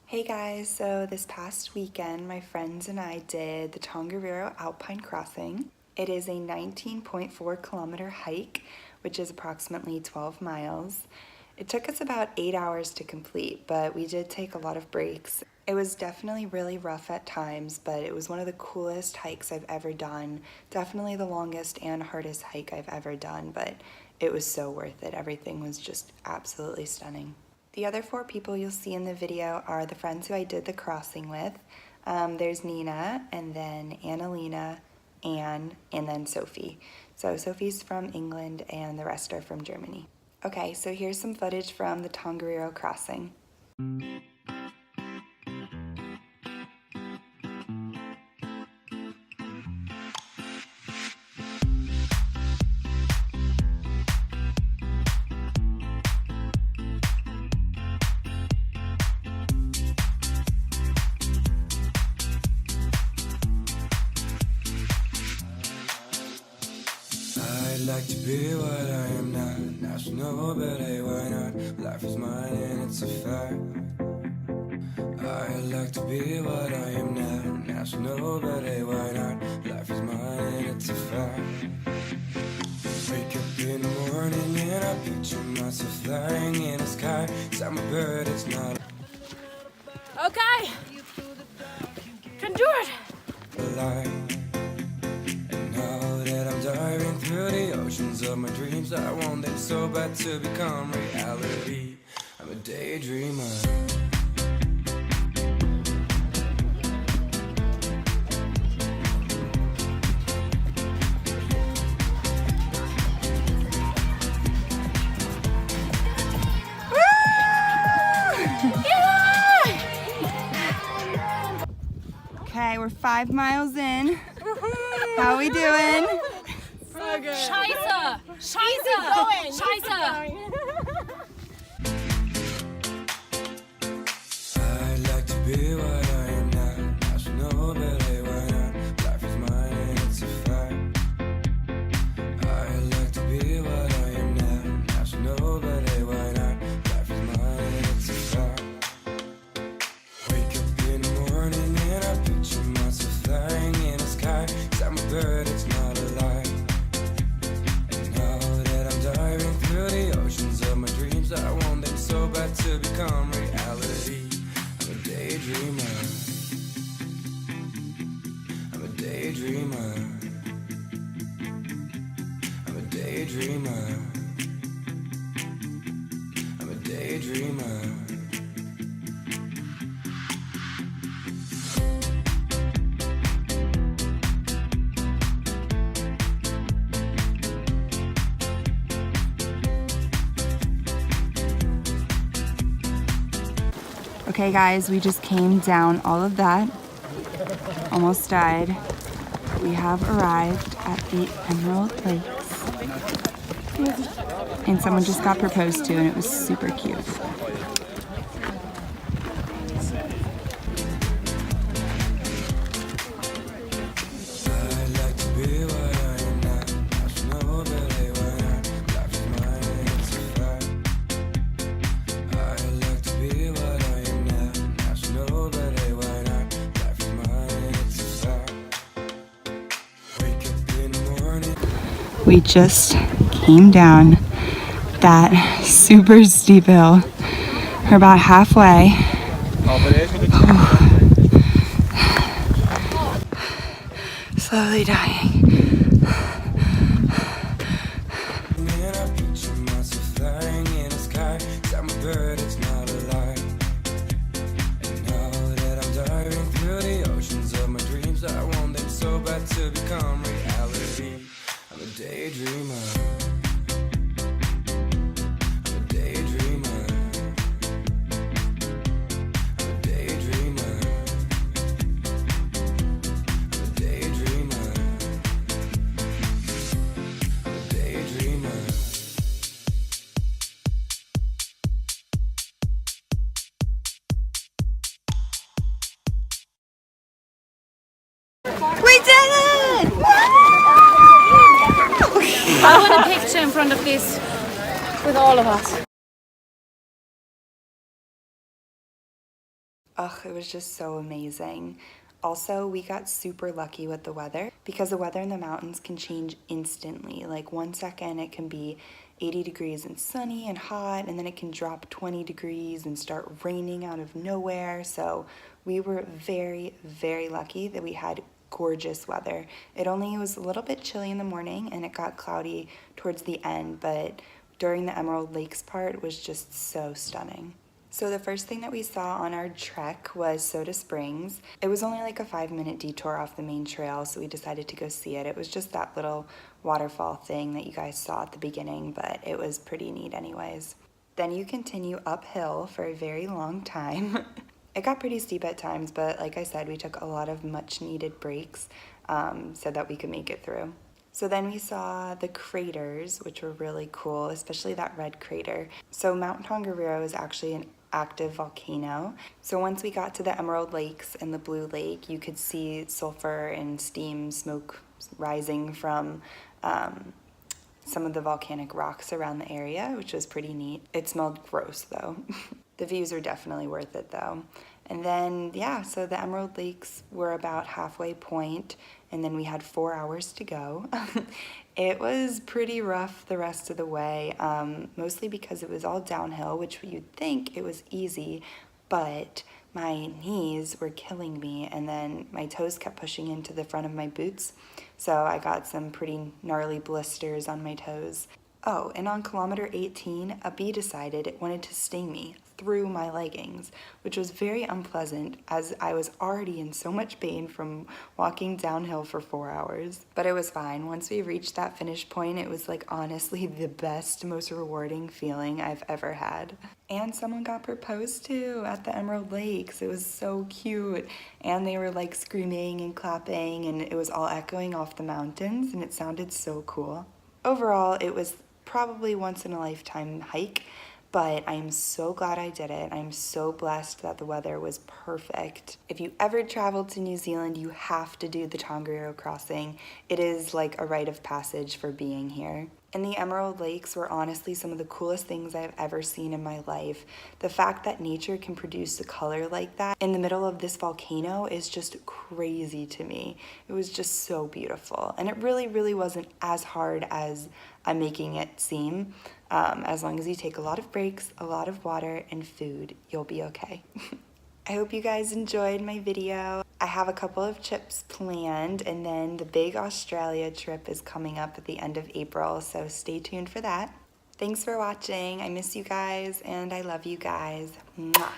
Hey guys, so this past weekend my friends and I did the Tongariro Alpine Crossing. It is a 19.4 kilometer hike, which is approximately 12 miles. It took us about 8 hours to complete, but we did take a lot of breaks. It was definitely really rough at times, but it was one of the coolest hikes I've ever done. Definitely the longest and hardest hike I've ever done, but it was so worth it. Everything was just absolutely stunning. The other 4 people you'll see in the video are the friends who I did the crossing with. There's Nina, and then Annalena, Anne, and then Sophie. So Sophie's from England and the rest are from Germany. Okay, so here's some footage from the Tongariro crossing. I'd like to be what I am not. National, but hey, why not? Life is mine and it's a fact. I'd like to be what I am not. National, but hey, why not? Life is mine and it's a fact. Wake up in the morning and I picture myself flying in the sky. I'm a bird, it's not Okay, can do it. a lie. Diving through the oceans of my dreams, I want them so bad to become reality. I'm a daydreamer. Okay, we're 5 miles in. How are we doing? Scheiße! Scheiße! Scheiße! I'd like to be what I am not. I should know, but hey, why not? Life is mine and it's a fact. I'd like to be what I am not. I should know, but hey, why not? Life is mine and it's a fact. Wake up in the morning and I picture myself flying in the sky. 'Cause I'm a bird, it's not a lie. I want them so bad to become reality. I'm a daydreamer. I'm a daydreamer. I'm a daydreamer. I'm a daydreamer. Okay guys, we just came down all of that. Almost died. We have arrived at the Emerald Lakes. And someone just got proposed to and it was super cute. We just came down that super steep hill. We're about halfway. Slowly dying. I want them so bad to become reality. I'm a daydreamer. I'm a daydreamer. I'm a daydreamer. I'm a daydreamer. I'm a daydreamer. We did it! I want a picture in front of this with all of us. Ugh, it was just so amazing. Also, we got super lucky with the weather because the weather in the mountains can change instantly. Like 1 second it can be 80 degrees and sunny and hot, and then it can drop 20 degrees and start raining out of nowhere. So we were very, very lucky that we had gorgeous weather. It only was a little bit chilly in the morning and it got cloudy towards the end, but during the Emerald Lakes part was just so stunning. So the first thing that we saw on our trek was Soda Springs. It was only like a 5-minute detour off the main trail, so we decided to go see it. It was just that little waterfall thing that you guys saw at the beginning, but it was pretty neat anyways. Then you continue uphill for a very long time. It got pretty steep at times, but like I said, we took a lot of much needed breaks so that we could make it through. So then we saw the craters, which were really cool, especially that red crater. So Mount Tongariro is actually an active volcano. So once we got to the Emerald Lakes and the Blue Lake, you could see sulfur and steam smoke rising from some of the volcanic rocks around the area, which was pretty neat. It smelled gross though. The views are definitely worth it though. And then, yeah, so the Emerald Lakes were about halfway point, and then we had 4 hours to go. It was pretty rough the rest of the way, mostly because it was all downhill, which you'd think it was easy, but my knees were killing me, and then my toes kept pushing into the front of my boots, so I got some pretty gnarly blisters on my toes. Oh, and on kilometer 18, a bee decided it wanted to sting me through my leggings, which was very unpleasant as I was already in so much pain from walking downhill for 4 hours. But it was fine. Once we reached that finish point, it was like honestly the best, most rewarding feeling I've ever had. And someone got proposed to at the Emerald Lakes. It was so cute. And they were like screaming and clapping, and it was all echoing off the mountains, and it sounded so cool. Overall, it was probably once in a lifetime hike, but I am so glad I did it. I'm so blessed that the weather was perfect. If you ever travel to New Zealand, you have to do the Tongariro Crossing. It is like a rite of passage for being here. And the Emerald Lakes were honestly some of the coolest things I've ever seen in my life. The fact that nature can produce a color like that in the middle of this volcano is just crazy to me. It was just so beautiful. And it really, really wasn't as hard as I'm making it seem. As long as you take a lot of breaks, a lot of water, and food, you'll be okay. I hope you guys enjoyed my video. I have a couple of trips planned, and then the big Australia trip is coming up at the end of April, so stay tuned for that. Thanks for watching. I miss you guys, and I love you guys. Mwah.